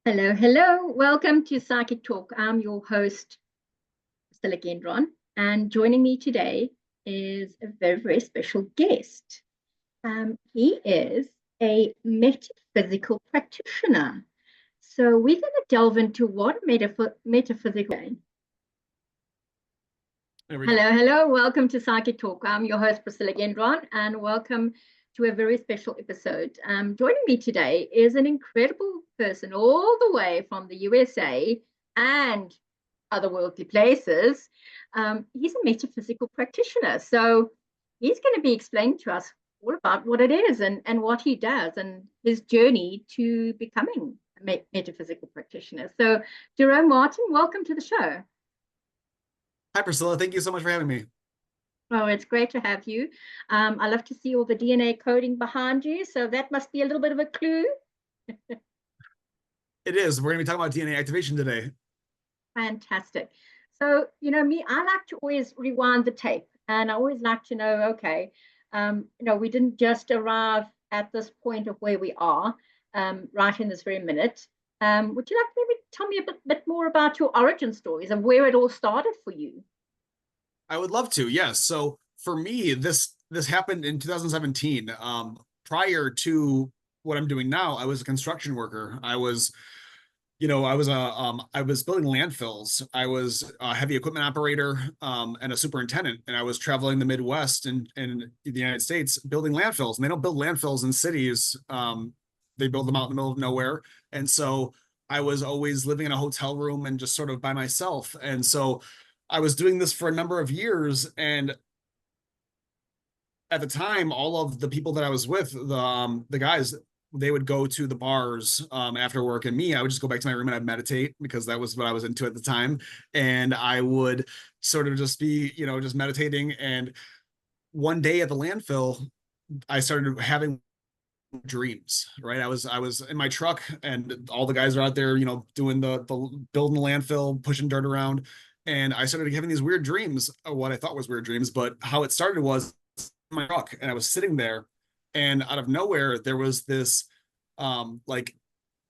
Hello, hello. Welcome to Psychic Talk. I'm your host, Priscilla Gendron, and joining me today is a very, very special guest. He is a metaphysical practitioner. So we're going to delve into what metaphysical. There we Hello, go. hello. Welcome to Psychic Talk. I'm your host, Priscilla Gendron, and welcome to a very special episode. Joining me today is an incredible person all the way from the USA and otherworldly places. He's a metaphysical practitioner. So he's going to be explaining to us all about what it is and what he does and his journey to becoming a metaphysical practitioner. So, Jerome Martin, welcome to the show. Hi, Priscilla. Thank you so much for having me. Oh, it's great to have you. I love to see all the DNA coding behind you. So that must be a little bit of a clue. It is. We're going to be talking about DNA activation today. Fantastic. So, me, I like to always rewind the tape and I always like to know, okay, we didn't just arrive at this point of where we are right in this very minute. Would you like to maybe tell me a bit more about your origin stories and where it all started for you? I would love to. Yes. So for me, this happened in 2017. Prior to what I'm doing now, I was a construction worker. I was building landfills. I was a heavy equipment operator and a superintendent, and I was traveling the Midwest and in the United States building landfills. And they don't build landfills in cities. They build them out in the middle of nowhere. And so I was always living in a hotel room and just sort of by myself. And so I was doing this for a number of years. And at the time, all of the people that I was with, the guys, they would go to the bars after work, and me, I would just go back to my room and I'd meditate because that was what I was into at the time. And I would sort of just be, just meditating. And one day at the landfill, I started having dreams, right? I was in my truck and all the guys are out there, doing the building the landfill, pushing dirt around. And I started having these weird dreams, or what I thought was weird dreams, but how it started was my truck and I was sitting there and out of nowhere there was this like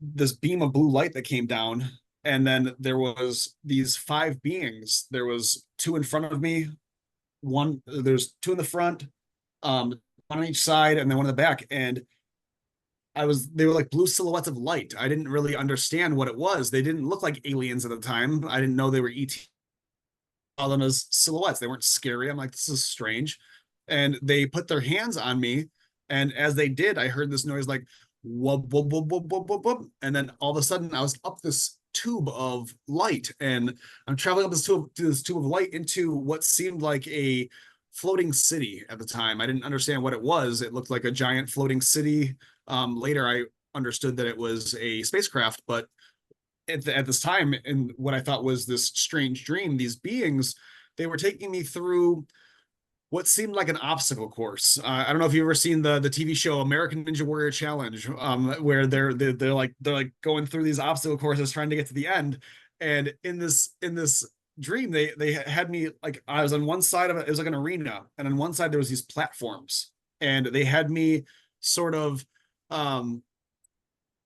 this beam of blue light that came down, and then there was these five beings. There was two in front of me, there's two in the front, one on each side, and then one in the back. And they were like blue silhouettes of light. I didn't really understand what it was. They didn't look like aliens at the time. I didn't know they were ET. Saw them as silhouettes. They weren't scary. I'm like, this is strange. And they put their hands on me. And as they did, I heard this noise like whoop, whoop, whoop, whoop, whoop, whoop, whoop. And then all of a sudden I was up this tube of light. And I'm traveling up this tube of light into what seemed like a floating city at the time. I didn't understand what it was. It looked like a giant floating city. Later, I understood that it was a spacecraft, but at this time, in what I thought was this strange dream, these beings, they were taking me through what seemed like an obstacle course. I don't know if you've ever seen the TV show American Ninja Warrior Challenge, where they're like going through these obstacle courses trying to get to the end. And in this dream, they had me like I was on one side of it. It was like an arena, and on one side there was these platforms, and they had me sort of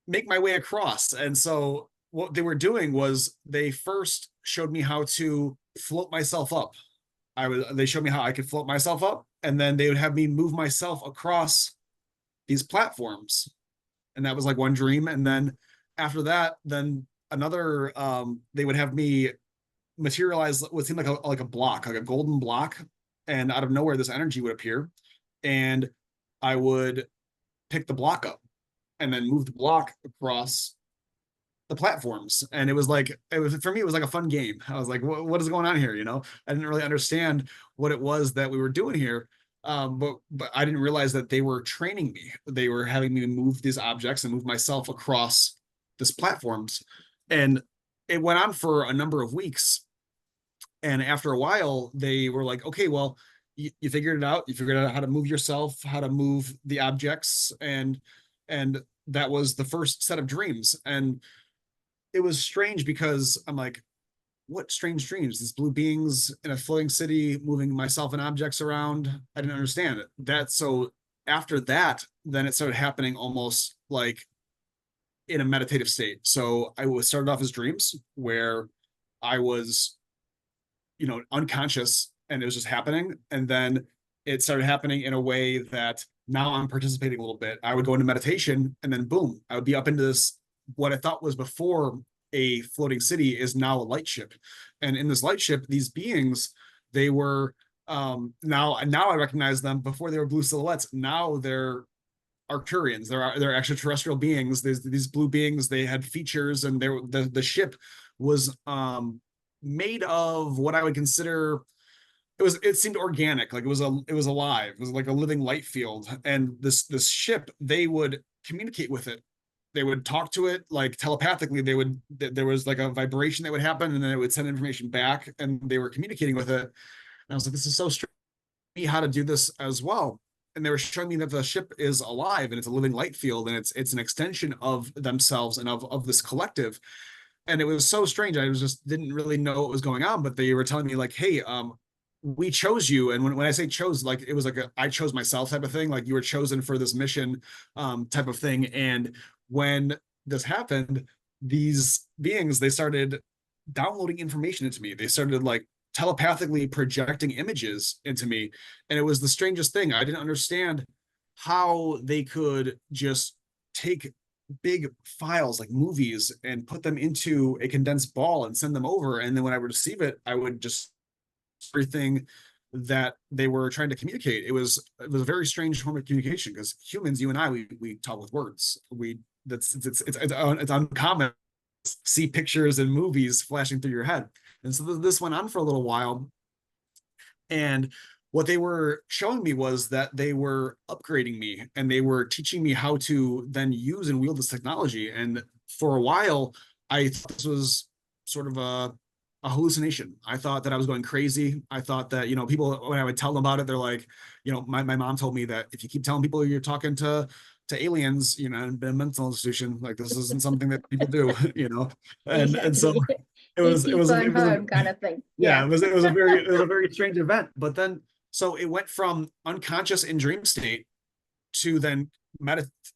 make my way across. And so what they were doing was they first showed me how to float myself up. They showed me how I could float myself up, and then they would have me move myself across these platforms. And that was like one dream. And then after that, then another they would have me materialize what seemed like a block, like a golden block, and out of nowhere this energy would appear, and I would pick the block up and then move the block across the platforms. And it was for me, it was like a fun game. I was like, what is going on here? I didn't really understand what it was that we were doing here. But I didn't realize that they were training me. They were having me move these objects and move myself across these platforms. And it went on for a number of weeks. And after a while, they were like, okay, well, you figured it out. You figured out how to move yourself, how to move the objects. And that was the first set of dreams. And it was strange because I'm like, what strange dreams? These blue beings in a floating city, moving myself and objects around. I didn't understand it. So after that, then it started happening almost like in a meditative state. So I was started off as dreams where I was, unconscious and it was just happening. And then it started happening in a way that now I'm participating a little bit. I would go into meditation and then boom, I would be up into this, what I thought was before a floating city is now a light ship. And in this light ship, these beings, they were now I recognize them. Before they were blue silhouettes. Now they're Arcturians. They're extraterrestrial beings. There's these blue beings. They had features, and the ship was made of what I would consider. It seemed organic, like it was alive. It was like a living light field. And this ship, they would communicate with it. They would talk to it like telepathically. There was like a vibration that would happen, and then it would send information back, and they were communicating with it. And I was like, this is so strange. How to do this as well. And they were showing me that the ship is alive and it's a living light field, and it's an extension of themselves and of this collective. And it was so strange. I was just didn't really know what was going on, but they were telling me like, hey, we chose you. And when I say chose, like it was like I chose myself type of thing. Like you were chosen for this mission type of thing. And when this happened, these beings, they started downloading information into me. They started like telepathically projecting images into me. And it was the strangest thing. I didn't understand how they could just take big files like movies and put them into a condensed ball and send them over. And then when I would receive it, I would just everything that they were trying to communicate. It was a very strange form of communication, because humans, you and I, we talk with words. It's uncommon to see pictures and movies flashing through your head. And so this went on for a little while. And what they were showing me was that they were upgrading me, and they were teaching me how to then use and wield this technology. And for a while, I thought this was sort of a hallucination. I thought that I was going crazy. I thought that, people, when I would tell them about it, they're like, my mom told me that if you keep telling people you're talking to aliens, in a mental institution, like this isn't something that people do, and Exactly. and so it was home kind of thing. Yeah, it was a very strange event. But then so it went from unconscious in dream state to then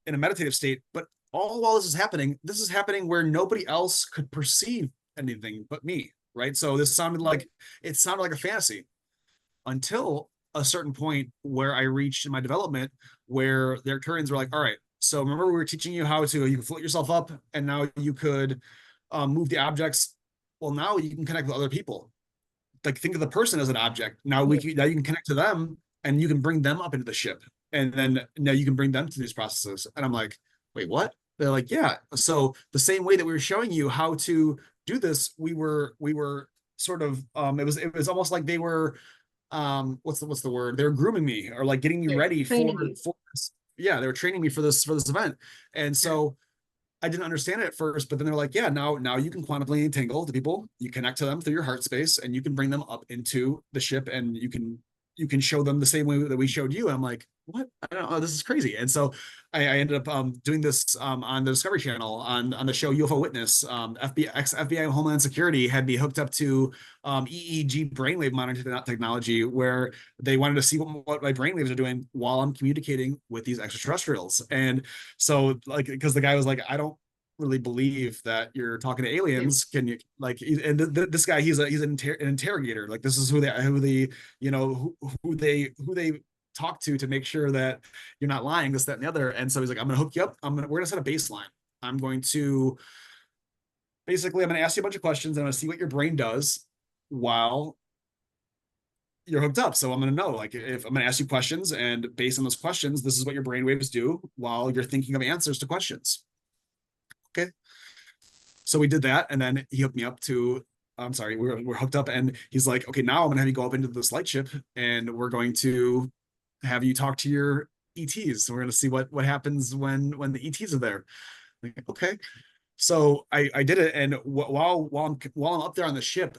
in a meditative state. But all while this is happening where nobody else could perceive anything but me, right? So this sounded like a fantasy, until a certain point where I reached in my development where the Arcturians were like, all right, so remember we were teaching you how to, you could float yourself up, and now you could move the objects. Well, now you can connect with other people. Like think of the person as an object. Now you can connect to them, and you can bring them up into the ship. And then now you can bring them to these processes. And I'm like, wait, what? They're like, yeah. So the same way that we were showing you how to do this, we were sort of it was almost like they were what's the word? They were grooming me, or like getting me ready for this. Yeah, they were training me for this event. And so I didn't understand it at first, but then they're like, yeah, now you can quantumly entangle the people, you connect to them through your heart space, and you can bring them up into the ship, and you can show them the same way that we showed you. And I'm like, what? I don't know, this is crazy. And so I ended up doing this on the Discovery Channel on the show UFO Witness. FBI Homeland Security had me hooked up to EEG brainwave monitoring technology, where they wanted to see what my brainwaves are doing while I'm communicating with these extraterrestrials. And so, like, because the guy was like, I don't really believe that you're talking to aliens. Can you, like, and this guy, he's an interrogator. Like, this is who they talk to make sure that you're not lying, this, that, and the other. And so he's like, I'm gonna hook you up. We're gonna set a baseline. I'm going to ask you a bunch of questions, and I'm gonna see what your brain does while you're hooked up. So I'm gonna know, like, if I'm gonna ask you questions, and based on those questions, this is what your brain waves do while you're thinking of answers to questions. Okay. So we did that, and then he hooked me up to, I'm sorry, we're hooked up, and he's like, okay, now I'm gonna have you go up into this light ship, and we're going to have you talk to your ETs. So we're going to see what happens when the ETs are there. Like, okay. So I did it. And while I'm up there on the ship,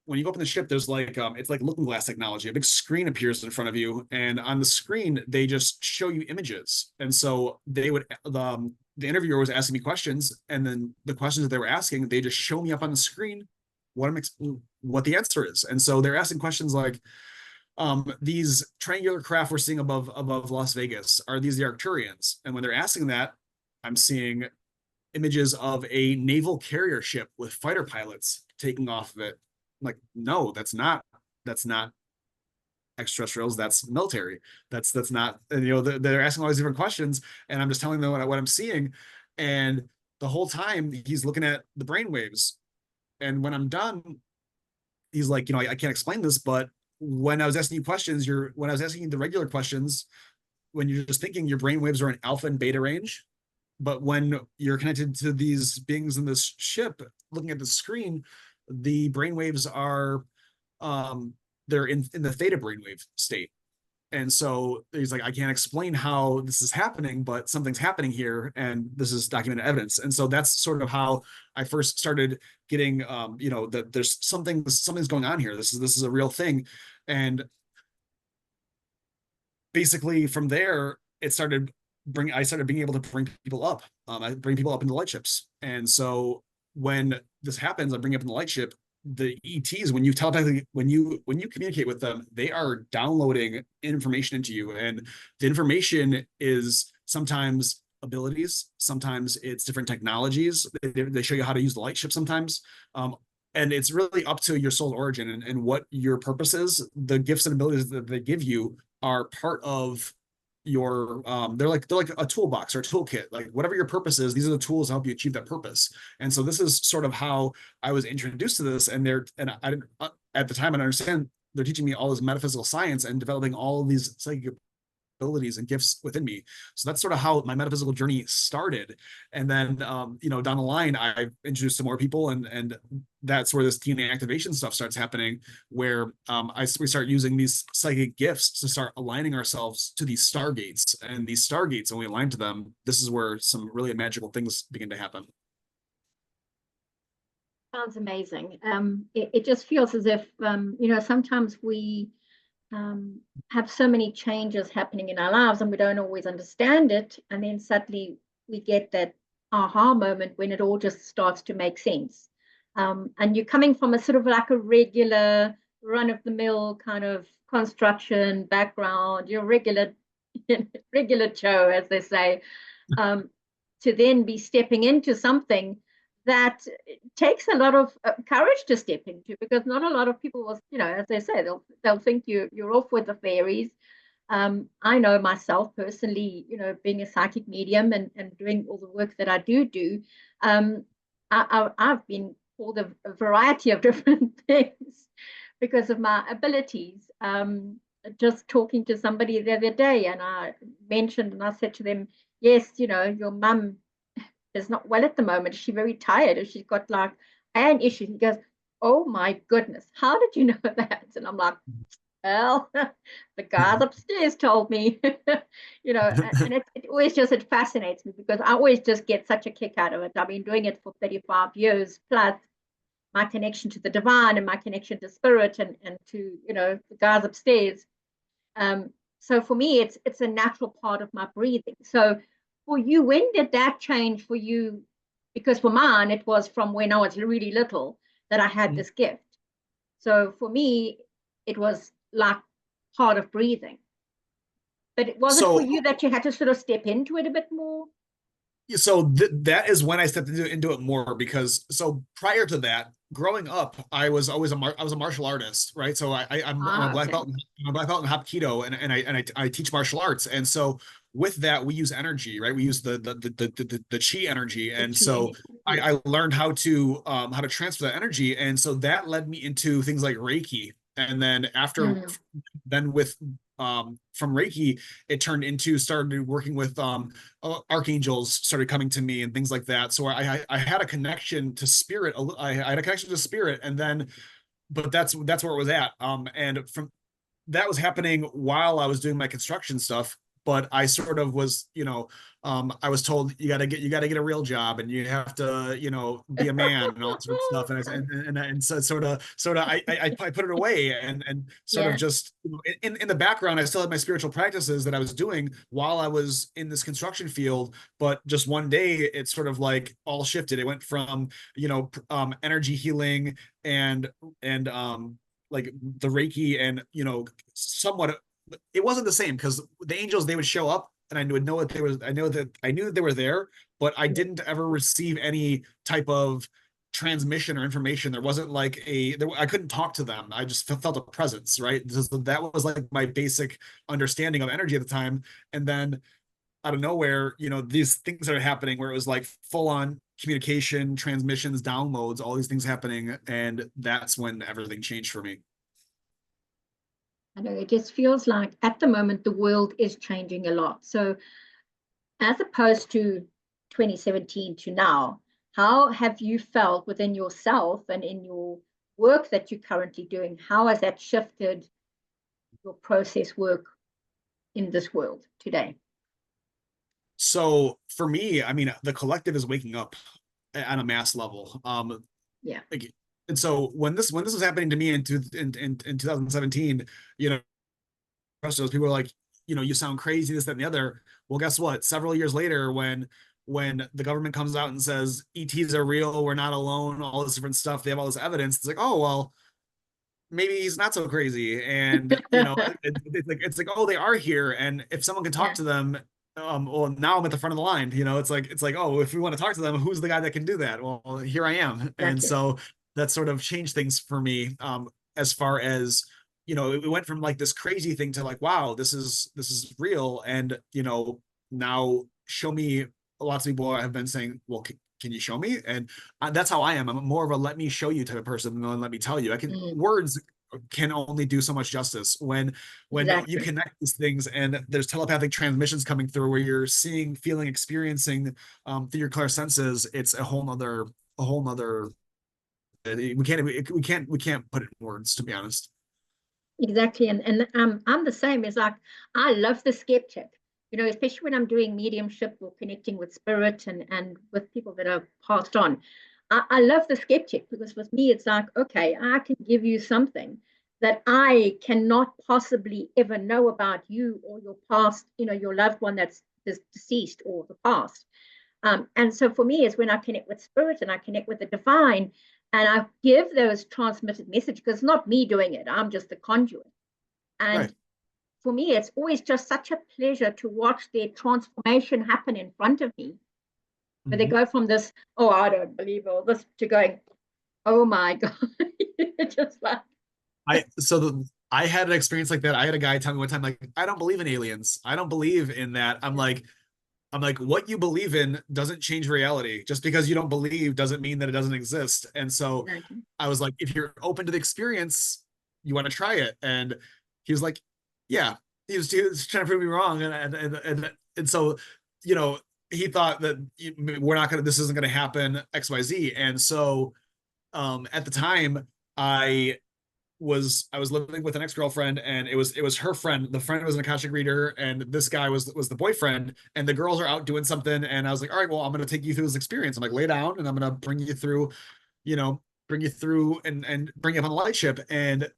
when you go up in the ship, there's like, it's like looking glass technology. A big screen appears in front of you. And on the screen, they just show you images. And so they would, the interviewer was asking me questions. And then the questions that they were asking, they just show me up on the screen what the answer is. And so they're asking questions like, these triangular craft we're seeing above Las Vegas, are these the Arcturians? And when they're asking that, I'm seeing images of a naval carrier ship with fighter pilots taking off of it. I'm like, no, that's not extraterrestrials, that's military. That's not, and, you know, they're asking all these different questions, and I'm just telling them what I'm seeing. And the whole time he's looking at the brain waves. And when I'm done, he's like, you know, I can't explain this, but when I was asking you questions, when I was asking you the regular questions, when you're just thinking, your brain waves are in alpha and beta range. But when you're connected to these beings in this ship, looking at the screen, the brain waves are they're in the theta brainwave state. And so he's like, I can't explain how this is happening, but something's happening here, and this is documented evidence. And so that's sort of how I first started getting, you know, that there's something's going on here. This is a real thing. And basically from there, I started being able to bring people up. I bring people up into light ships. And so when this happens, I bring up in the light ship, the ETs, when you telepathically, when you communicate with them, they are downloading information into you. And the information is sometimes abilities, sometimes it's different technologies. They show you how to use the light ship sometimes. And it's really up to your soul's origin and what your purpose is. The gifts and abilities that they give you are part of your they're like a toolbox or a toolkit. Like whatever your purpose is, these are the tools to help you achieve that purpose. And so this is sort of how I was introduced to this. And I didn't at the time, I didn't understand they're teaching me all this metaphysical science and developing all of these psychic abilities and gifts within me. So that's sort of how my metaphysical journey started. And then, you know, down the line, I introduced to more people, and that's where this DNA activation stuff starts happening, where we start using these psychic gifts to start aligning ourselves to these stargates. And these stargates, when we align to them, this is where some really magical things begin to happen. Sounds amazing. It just feels as if, you know, sometimes we have so many changes happening in our lives and we don't always understand it. And then suddenly we get that aha moment when it all just starts to make sense. And you're coming from a sort of like a regular run-of-the-mill kind of construction background, your regular Joe, as they say, to then be stepping into something that takes a lot of courage to step into, because not a lot of people will, you know, as they say, they'll think you're off with the fairies. I know myself personally, you know, being a psychic medium and doing all the work that I do, I've been called a variety of different things because of my abilities. Just talking to somebody the other day, and I mentioned, and I said to them, yes, you know, your mum is not well at the moment. She's very tired, and she's got like an issue. He goes, oh my goodness, how did you know that? And I'm like, well, the guys upstairs told me. You know, and it fascinates me because I always just get such a kick out of it. I've been doing it for 35 years plus. My connection to the divine and my connection to spirit and to, you know, the guys upstairs. So for me, it's a natural part of my breathing. So for you, when did that change for you? Because for mine, it was from when I was really little that I had this gift. So for me, it was like part of breathing. But it wasn't for you that you had to sort of step into it a bit more? So that is when I stepped into it more, because so prior to that, growing up, I was always a martial artist, right? So I'm a black belt. I'm a black belt in Hapkido, and I teach martial arts. And so with that, we use energy, right? We use the chi energy, and so I learned how to transfer that energy, and so that led me into things like Reiki, and then from Reiki, it turned into started working with archangels started coming to me and things like that. So I had a connection to spirit. I had a connection to spirit, and then, but that's where it was at. And from that was happening while I was doing my construction stuff. But I sort of was, you know, I was told you got to get a real job, and you have to, you know, be a man and all that sort of stuff. And so sort of I put it away and sort of just, you know, in the background, I still had my spiritual practices that I was doing while I was in this construction field. But just one day, it sort of like all shifted. It went from, you know, energy healing and like the Reiki, and, you know, somewhat. It wasn't the same, because the angels, they would show up and I would know that I knew that they were there, but I didn't ever receive any type of transmission or information. There wasn't like I couldn't talk to them. I just felt a presence, right? So that was like my basic understanding of energy at the time. And then out of nowhere, these things are happening where it was like full on communication, transmissions, downloads, all these things happening. And that's when everything changed for me. I know it just feels like at the moment the world is changing a lot. So as opposed to 2017 to now, how have you felt within yourself and in your work that you're currently doing? How has that shifted your process work in this world today? So for me, I mean, the collective is waking up on a mass level. Yeah. And so when this was happening to me in 2017, those people were like, you sound crazy, this, that, and the other. Well, guess what? Several years later, when the government comes out and says ETs are real, we're not alone, all this different stuff, they have all this evidence. It's like, oh well, maybe he's not so crazy. And it's like, oh, they are here. And if someone can talk to them, well, now I'm at the front of the line. It's like, oh, if we want to talk to them, who's the guy that can do that? Well, here I am. Exactly. And so that sort of changed things for me, as far as, it went from like this crazy thing to like, wow, this is real. And, now show me. Lots of people have been saying, well, can you show me? And that's how I am. I'm more of a let me show you type of person than let me tell you. Words can only do so much justice when exactly. You connect these things and there's telepathic transmissions coming through where you're seeing, feeling, experiencing through your clear senses. It's a whole nother we can't put it in words, to be honest. Exactly. And I'm the same. It's like I love the skeptic, especially when I'm doing mediumship or connecting with spirit and with people that are passed on. I love the skeptic because with me, it's like, okay, I can give you something that I cannot possibly ever know about you or your past, your loved one that's deceased or the past. And so for me, it's when I connect with spirit and I connect with the divine and I give those transmitted messages because it's not me doing it. I'm just the conduit. And right. For me, it's always just such a pleasure to watch their transformation happen in front of me. But they go from this, oh, I don't believe all this, to going, oh my God. Just like I had an experience like that. I had a guy tell me one time, like, I don't believe in aliens. I don't believe in that. I'm like, what you believe in doesn't change reality. Just because you don't believe doesn't mean that it doesn't exist. And so exactly. I was like, if you're open to the experience, you want to try it. And he was like, yeah, he was trying to prove me wrong. And so, he thought that this isn't going to happen, X, Y, Z. And so, at the time I was living with an ex-girlfriend and it was her friend. The friend was an Akashic reader and this guy was the boyfriend, and the girls are out doing something. And I was like, all right, well, I'm going to take you through this experience. I'm like, lay down and I'm going to bring you through and bring you up on the light ship. And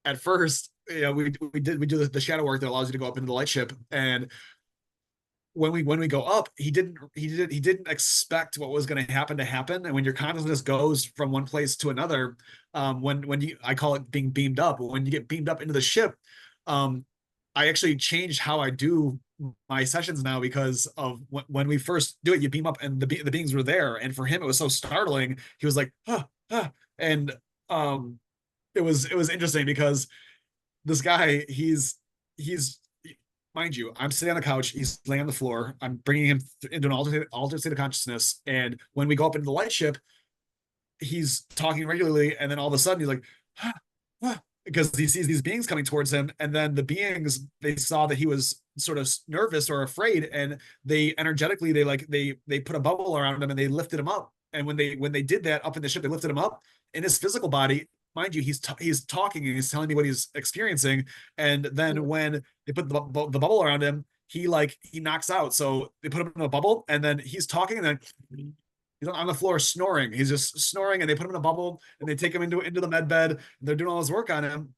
at first, we do the shadow work that allows you to go up into the light ship. And when we go up, he didn't expect what was going to happen. And when your consciousness goes from one place to another, I call it being beamed up. When you get beamed up into the ship, I actually changed how I do my sessions now because of when we first do it, you beam up and the beings were there. And for him, it was so startling. He was like, and it was interesting because this guy, he's mind you, I'm sitting on the couch, he's laying on the floor, I'm bringing him into an altered state of consciousness. And when we go up into the light ship, he's talking regularly. And then all of a sudden he's like, because he sees these beings coming towards him. And then the beings, they saw that he was sort of nervous or afraid. And they energetically, they put a bubble around him and they lifted him up. And when they did that up in the ship, they lifted him up in his physical body. Mind you, he's talking and he's telling me what he's experiencing. And then when they put the bubble around him, he knocks out. So they put him in a bubble and then he's talking and then he's on the floor snoring. He's just snoring and they put him in a bubble and they take him into the med bed. And they're doing all this work on him.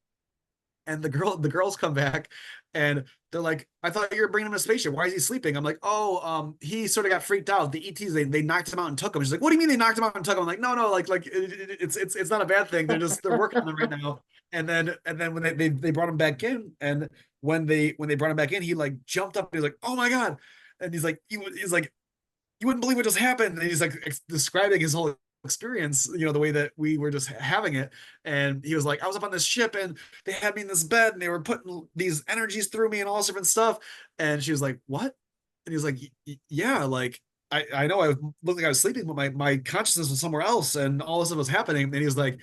And the girls come back and they're like, I thought you were bringing him to a spaceship. Why is he sleeping? I'm like, oh, he sort of got freaked out. The ETs, they knocked him out and took him. She's like, what do you mean they knocked him out and took him? I'm like, no, it's not a bad thing. They're working on him right now. And then when they brought him back in, and when they brought him back in, he like jumped up and he's like, oh my God. And he's like, you wouldn't believe what just happened. And he's like describing his whole experience, the way that we were just having it. And he was like, I was up on this ship and they had me in this bed and they were putting these energies through me and all this different stuff. And she was like, what? And he was like, yeah, like I know I looked like I was sleeping, but my consciousness was somewhere else and all this stuff was happening. And he was like,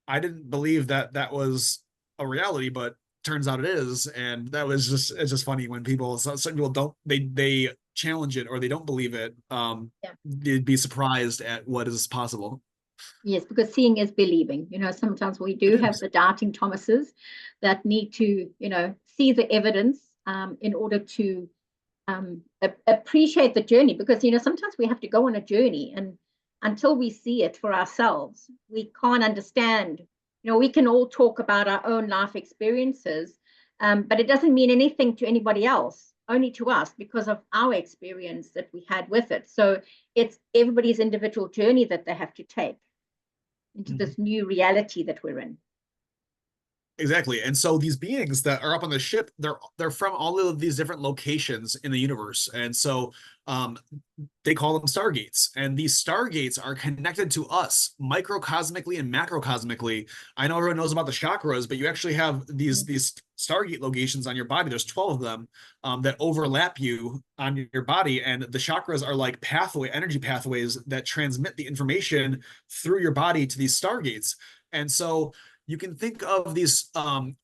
I didn't believe that was a reality, but turns out it is. And that was it's just funny when some people don't, they challenge it or they don't believe it. They'd be surprised at what is possible. Yes, because seeing is believing. Sometimes we do have the doubting Thomases that need to, see the evidence in order to appreciate the journey. Because, sometimes we have to go on a journey, and until we see it for ourselves, we can't understand. We can all talk about our own life experiences, but it doesn't mean anything to anybody else, only to us, because of our experience that we had with it. So it's everybody's individual journey that they have to take into this new reality that we're in. Exactly. And so these beings that are up on the ship, they're from all of these different locations in the universe. And so they call them stargates. And these stargates are connected to us microcosmically and macrocosmically. I know everyone knows about the chakras, but you actually have these stargate locations on your body. There's 12 of them that overlap you on your body. And the chakras are like energy pathways that transmit the information through your body to these stargates. And so you can think of these so I'm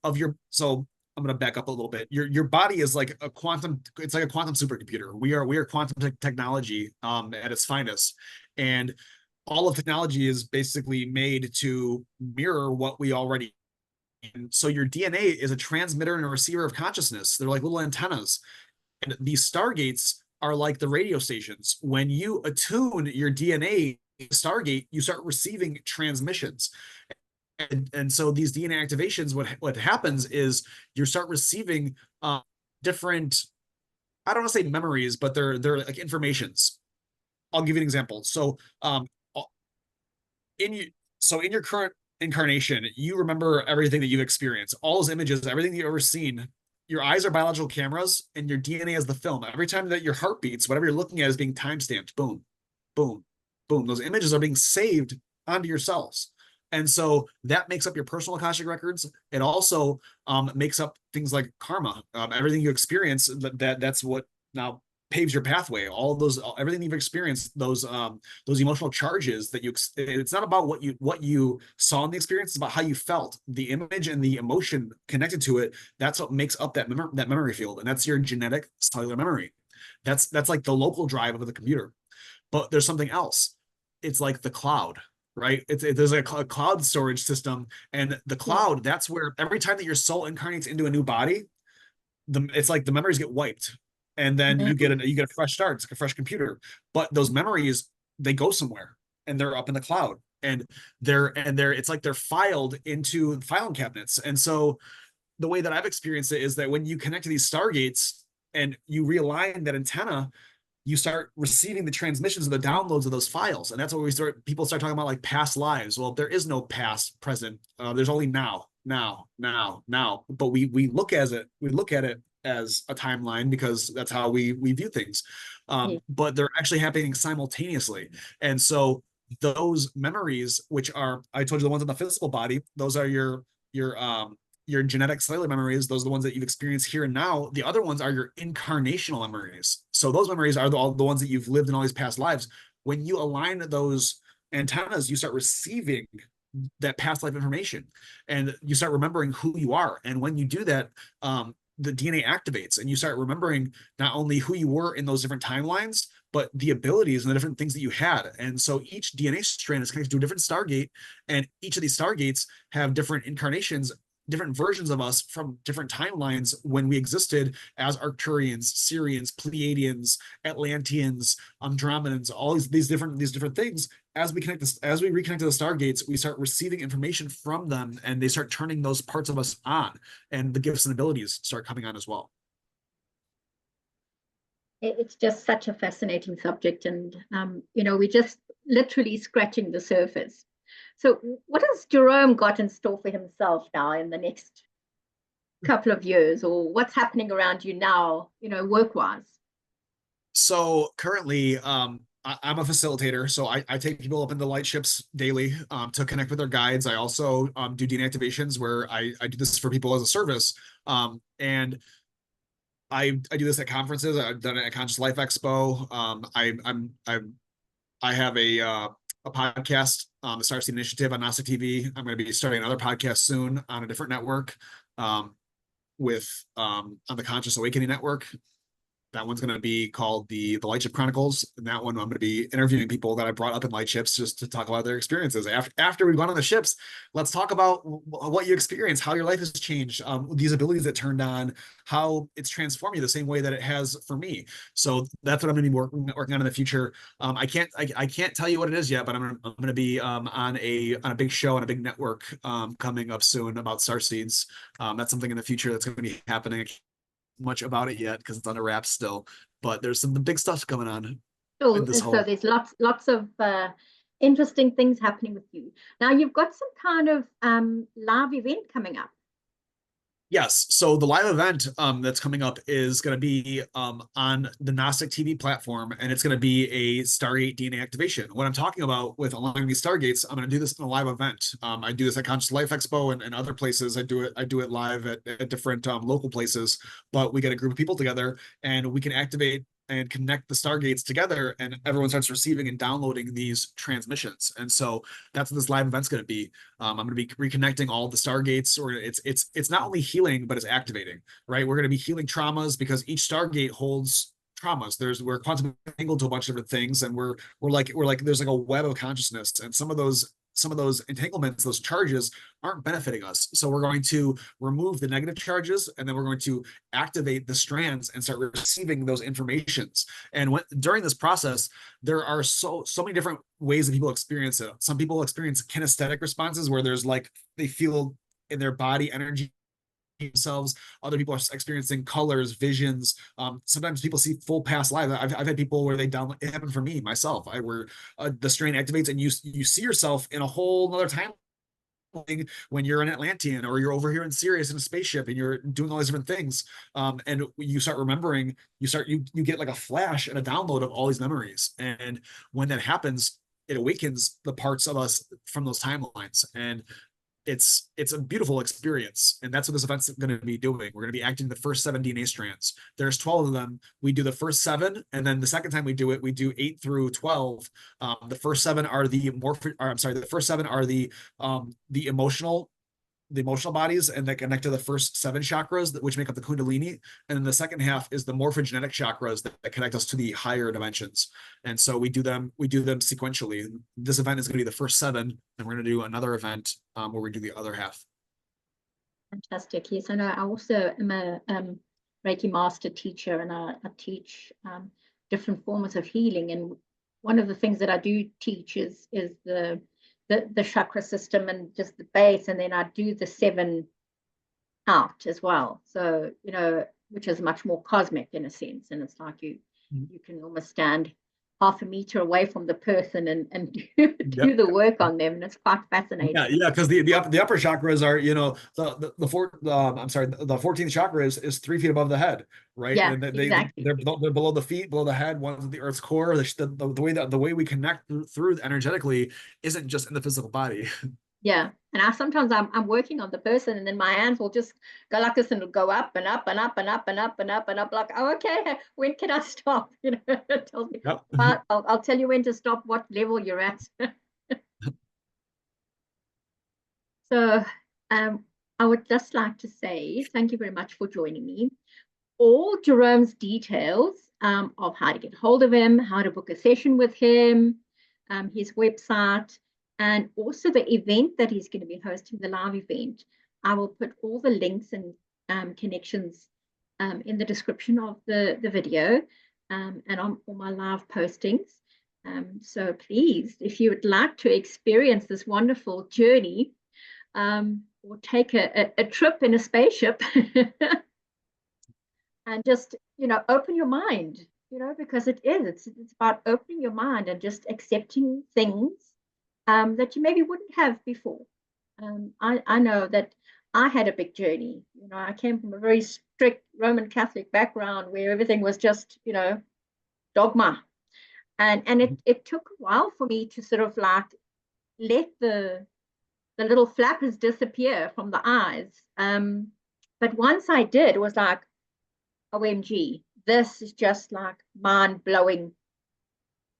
going to back up a little bit. Your body is like a quantum supercomputer. We are quantum technology at its finest. And all of technology is basically made to mirror what we already. And so your DNA is a transmitter and a receiver of consciousness. They're like little antennas. And these stargates are like the radio stations. When you attune your DNA stargate, you start receiving transmissions. And so these DNA activations, what happens is you start receiving different, I don't want to say memories, but they're like informations. I'll give you an example. So in your current incarnation, you remember everything that you've experienced, all those images, everything that you've ever seen. Your eyes are biological cameras and your DNA is the film. Every time that your heart beats, whatever you're looking at is being time-stamped. Boom, boom, boom. Those images are being saved onto your cells. And so that makes up your personal Akashic records. It also makes up things like karma. Everything you experience, that's what now paves your pathway. All those, everything you've experienced, those emotional charges that it's not about what you saw in the experience, it's about how you felt. The image and the emotion connected to it, that's what makes up that memory field. And that's your genetic cellular memory. That's like the local drive of the computer. But there's something else. It's like the cloud. Right? There's like a cloud storage system, and the cloud, that's where every time that your soul incarnates into a new body, it's like the memories get wiped, and then you get a fresh start. It's like a fresh computer. But those memories, they go somewhere, and they're up in the cloud, and it's like they're filed into filing cabinets. And so the way that I've experienced it is that when you connect to these stargates and you realign that antenna, you start receiving the transmissions and the downloads of those files. And that's what people start talking about, like past lives. Well, there is no past, present. There's only now. But we look at it as a timeline because that's how we view things. But they're actually happening simultaneously. And so those memories, which are, I told you, the ones in the physical body, those are your genetic cellular memories. Those are the ones that you've experienced here and now. The other ones are your incarnational memories. So those memories are the ones that you've lived in all these past lives. When you align those antennas, you start receiving that past life information and you start remembering who you are. And when you do that, the DNA activates and you start remembering not only who you were in those different timelines, but the abilities and the different things that you had. And so each DNA strand is connected to a different stargate, and each of these stargates have different incarnations different versions of us from different timelines when we existed as Arcturians, Sirians, Pleiadians, Atlanteans, Andromedins, all these different things. As we reconnect to the stargates, we start receiving information from them, and they start turning those parts of us on, and the gifts and abilities start coming on as well. It's just such a fascinating subject, and we're just literally scratching the surface. So what has Jerome got in store for himself now in the next couple of years, or what's happening around you now, work-wise? So currently, I'm a facilitator, so I take people up into light ships daily to connect with their guides. I also do DNA activations where I do this for people as a service, and I do this at conferences. I've done it at Conscious Life Expo. I have a podcast, the Starseed Initiative on Gnostic TV. I'm going to be starting another podcast soon on a different network, with on the Conscious Awakening Network. That one's going to be called the Lightship Chronicles. And that one, I'm going to be interviewing people that I brought up in lightships just to talk about their experiences. After we've gone on the ships, let's talk about what you experience, how your life has changed, these abilities that turned on, how it's transformed you the same way that it has for me. So that's what I'm going to be working on in the future. I can't tell you what it is yet, but I'm going to be on a big show on a big network coming up soon about starseeds. That's something in the future that's going to be happening. Much about it yet because it's under wraps still, but there's some big stuff coming on. So there's lots of interesting things happening with you. Now you've got some kind of live event coming up. Yes. So the live event that's coming up is going to be on the Gnostic TV platform, and it's going to be a Stargate DNA activation. What I'm talking about with aligning these Stargates, I'm going to do this in a live event. I do this at Conscious Life Expo and other places. I do it live at different local places, but we get a group of people together and we can activate and connect the Stargates together, and everyone starts receiving and downloading these transmissions. And so that's what this live event's going to be. I'm going to be reconnecting all the Stargates, or it's not only healing, but it's activating, right? We're going to be healing traumas because each Stargate holds traumas. We're quantum angled to a bunch of different things, and we're like there's like a web of consciousness, and some of those entanglements, those charges aren't benefiting us. So we're going to remove the negative charges, and then we're going to activate the strands and start receiving those informations. And during this process, there are so many different ways that people experience it. Some people experience kinesthetic responses where there's like, they feel in their body energy themselves. Other people are experiencing colors, visions. Sometimes people see full past lives. I've had people where they download. It happened for me myself. Where the strain activates and you see yourself in a whole other time when you're an Atlantean, or you're over here in Sirius in a spaceship and you're doing all these different things. And you start remembering. You get like a flash and a download of all these memories. And when that happens, it awakens the parts of us from those timelines. And it's a beautiful experience, and that's what this event's going to be doing. We're going to be acting the first 7 DNA strands. There's 12 of them. We do the first 7, and then the second time we do it, we do 8 through 12. The first 7 are the first 7 are the emotional bodies, and that connect to the first 7 chakras, which make up the Kundalini. And then the second half is the morphogenetic chakras that connect us to the higher dimensions. And so we do them sequentially. This event is going to be the first 7, and we're going to do another event where we do the other half. Fantastic. Yes, I know. I also am a Reiki master teacher, and I teach different forms of healing. And one of the things that I do teach is the chakra system and just the base, and then I do the 7 out as well. So, which is much more cosmic in a sense. And it's like you can almost stand half a meter away from the person and do the work on them. And it's quite fascinating. Yeah, because the upper chakras are, the 14th chakra is 3 feet above the head, right? Yeah, and exactly. They're below the feet, below the head. One's at the Earth's core. The way we connect through energetically isn't just in the physical body. Yeah, and sometimes I'm working on the person, and then my hands will just go like this, and it'll go up and up and up and up and up and up and up. Like, oh, okay, when can I stop? It tells me. Yep. But I'll tell you when to stop, what level you're at. So, I would just like to say thank you very much for joining me. All Jerome's details of how to get hold of him, how to book a session with him, his website, and also the event that he's going to be hosting, the live event, I will put all the links and connections in the description of the video and on all my live postings. So please, if you would like to experience this wonderful journey or take a trip in a spaceship and just, open your mind, because it's about opening your mind and just accepting things that you maybe wouldn't have before. I know that I had a big journey. I came from a very strict Roman Catholic background where everything was just, dogma. And it took a while for me to sort of like let the little flappers disappear from the eyes. But once I did, it was like, OMG, this is just like mind blowing.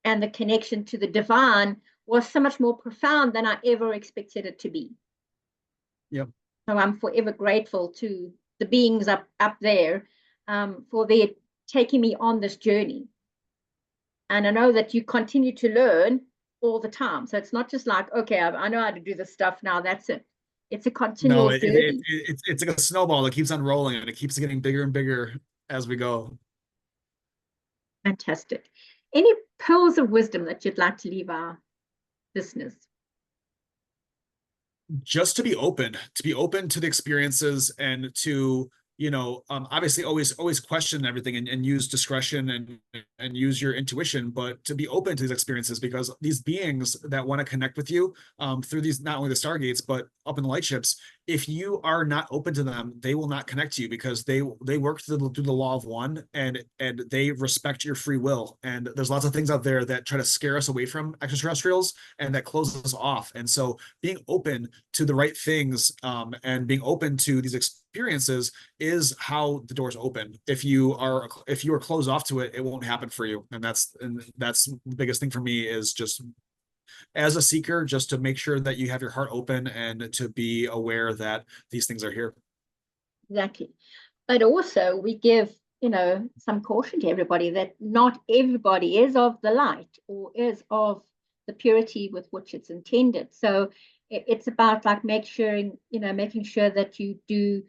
And the connection to the divine was so much more profound than I ever expected it to be. Yep. So I'm forever grateful to the beings up there for their taking me on this journey. And I know that you continue to learn all the time. So it's not just like, okay, I know how to do this stuff now, that's it. It's a continual journey. It's like a snowball that keeps on rolling and it keeps getting bigger and bigger as we go. Fantastic. Any pearls of wisdom that you'd like to leave our listeners? Just to be open to the experiences and to, obviously always question everything and use discretion and use your intuition, but to be open to these experiences, because these beings that want to connect with you through these, not only the stargates, but up in the light ships, if you are not open to them, they will not connect to you, because they work through the law of one, and they respect your free will. And there's lots of things out there that try to scare us away from extraterrestrials and that close us off. And so being open to the right things and being open to these experiences is how the doors open. If you are closed off to it, it won't happen for you. And that's the biggest thing for me, is just as a seeker, just to make sure that you have your heart open and to be aware that these things are here. Exactly. But also we give, some caution to everybody that not everybody is of the light or is of the purity with which it's intended. So it's about like making sure that you do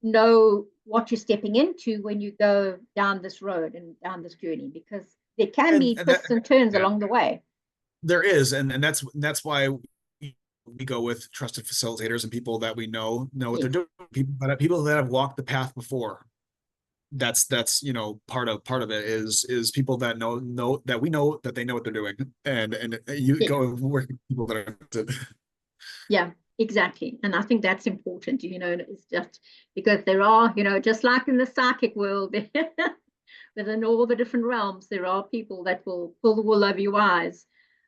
know what you're stepping into when you go down this road and down this journey, because there can be twists and turns along the way. There is, and that's why we go with trusted facilitators and people that we know what they're doing, people that have walked the path before. That's part of it is people that know that we know that they know what they're doing, and you go work with people that are yeah, exactly. And I think that's important, it's just because there are, just like in the psychic world, within all the different realms, there are people that will pull the wool over your eyes.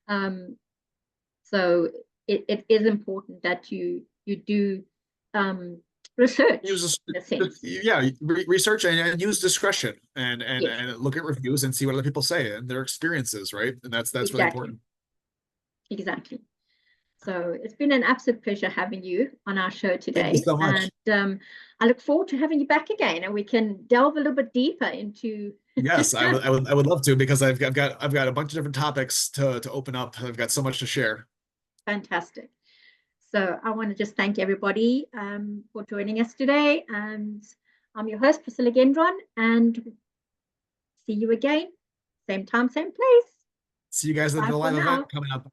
So it is important that you do research. Research and use discretion and yes. and look at reviews and see what other people say and their experiences, right? And that's exactly. really important. Exactly. So it's been an absolute pleasure having you on our show today. Thank you so much. And I look forward to having you back again, and we can delve a little bit deeper into. Yes, I would love to, because I've got a bunch of different topics to open up. I've got so much to share. Fantastic. So I want to just thank everybody for joining us today. And I'm your host, Priscilla Gendron, and see you again, same time, same place. See you guys at the live event coming up.